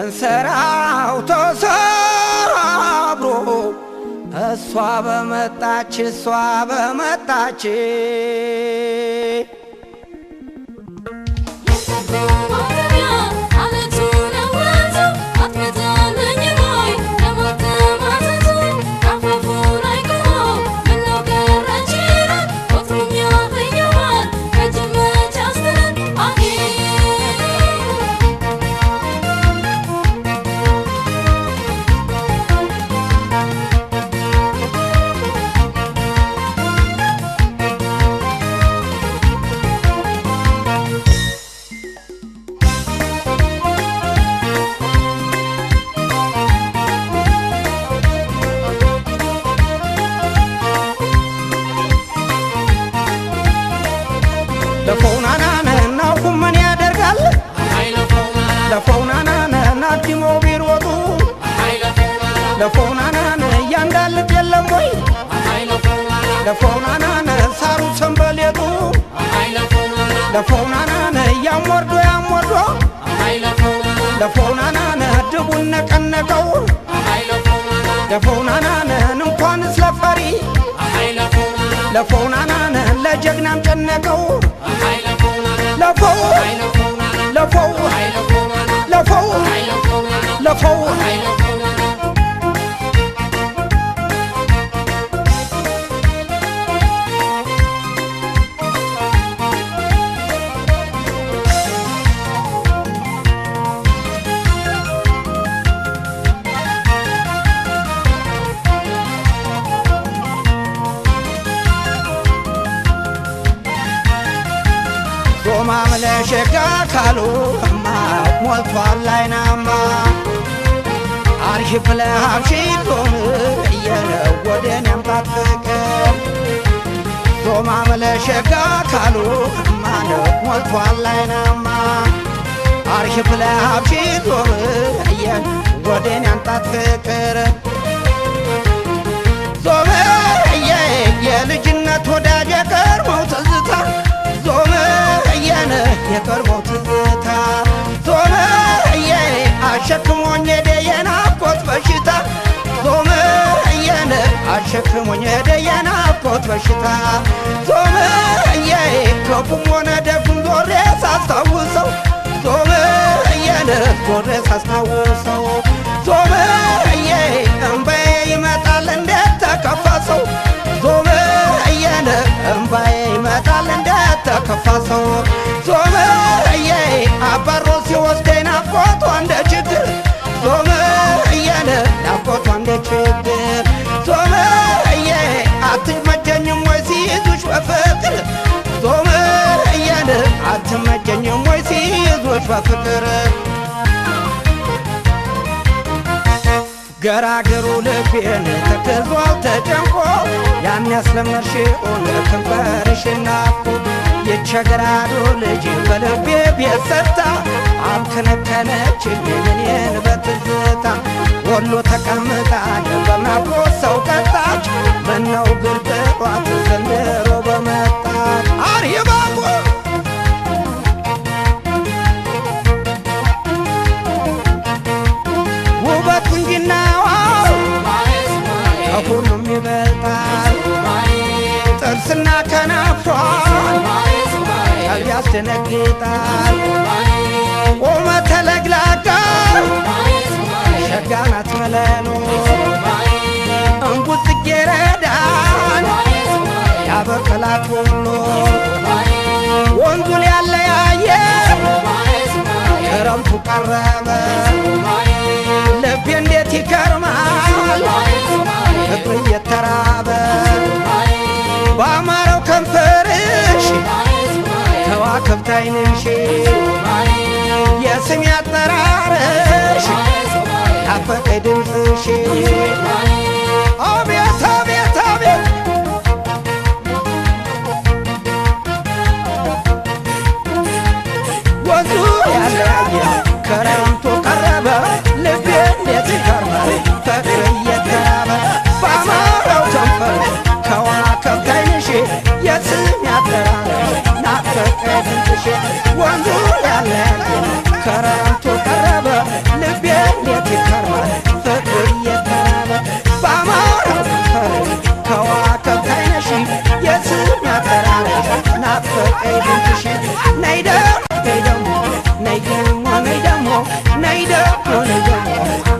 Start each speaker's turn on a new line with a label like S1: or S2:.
S1: እንሰራው ተሰራብሮ እሷ በመጣች ለፎናናና ነው ምን ያደርጋል ለፎናናና ናዲሞ ቢሮጡ ለፎናናና ያንዳል የለም ወይ ለፎናናና ሳሩ ሰንበሌጡ ለፎናናና ያሞርዶ ለፎናናና ድቡን ነቀነቀው ለፎናናና እንኳን ስለፈሪ ለፎናናና ለጀግናም ጨነቀው ለፈው ዞማ መለሸጋ ካሉ ሞልቷል አይናማ አርሺ ፍለሃብሺ ዞም እየነው ወደን ያምጣጥቅ ዞማ መለሸጋ ካሉ ማነው ሞልቷል አይናማ አርሺ ፍለሃብሺ ዞም እየን ወደን ያምጣጥቅ ዞም እየ የልጅነት ወዳጅ የቀድሞው ትዝታ ዞም እየነ የቀድሞው ትዝታ ዞም እየ አሸክሞኝ ሄደ የናፍቆት በሽታ ዞም እየነ አሸክሞኝ ሄደ የናፍቆት በሽታ ዞም እየ ክፉም ሆነ ደጉም ዞሬ ሳስታውሰው ዞም እየነ ዞሬ ሳስታውሰው ዞም እየ እምባዬ ይመጣል እንዴት ተከፋ ሰው ዞም እየነ እምባዬ ይመጣል እንዴት ተከፋ ሰው ዞም እየ አባሮ ሲወስደኝ ናፍቆቷ እንደ ችግር ዞም እየነ ናፍቆቷ እንደ ችግር ዞም እየ አትመቸኝም ወይ ሲይዙሽ በፍቅር ዞም እየነ አትመቸኝም ወይ ሲይዙሽ በፍቅር ገራገሩ ልቤን ተክዟል ተጨንቆ ያን ያስለመድሽውን ከንፈርሽን ናፍቆ የቸገራዶ ልጅ በልቤ ቤት ሰርታ አብከነከነችኝ እኔን በትዝታ ወሎ ተቀምጣ በናፍቆት ሰው ቀጣች ምነው ግልጥሯት ዘንድሮ በመጣች አርሂባቆ ውበት ቁንጅናዋ ከሁሉም ይበልጣል ጥርስና ከናፍሯን ቀልብ ያስደነግጣል ቁመተ ለግላጋ ሸጋ ናት መለኑ እንቡጥ ጽጌረዳን ያበቀላት ሁሉ ወንዙን ያለያየ ክረምቱ ቀረበ ልቤ እንዴት ይከርማል ፍቅር እየተራበ ባማረው ከንፈርሽ ከዋክብት ዓይንሽ የስም ያጠራርሽ ናፈቀኝ ድምፅሽ አቤት አቤት አቤት ወንዙ ያለያየ ክረምቱ ቀረበ ደሞ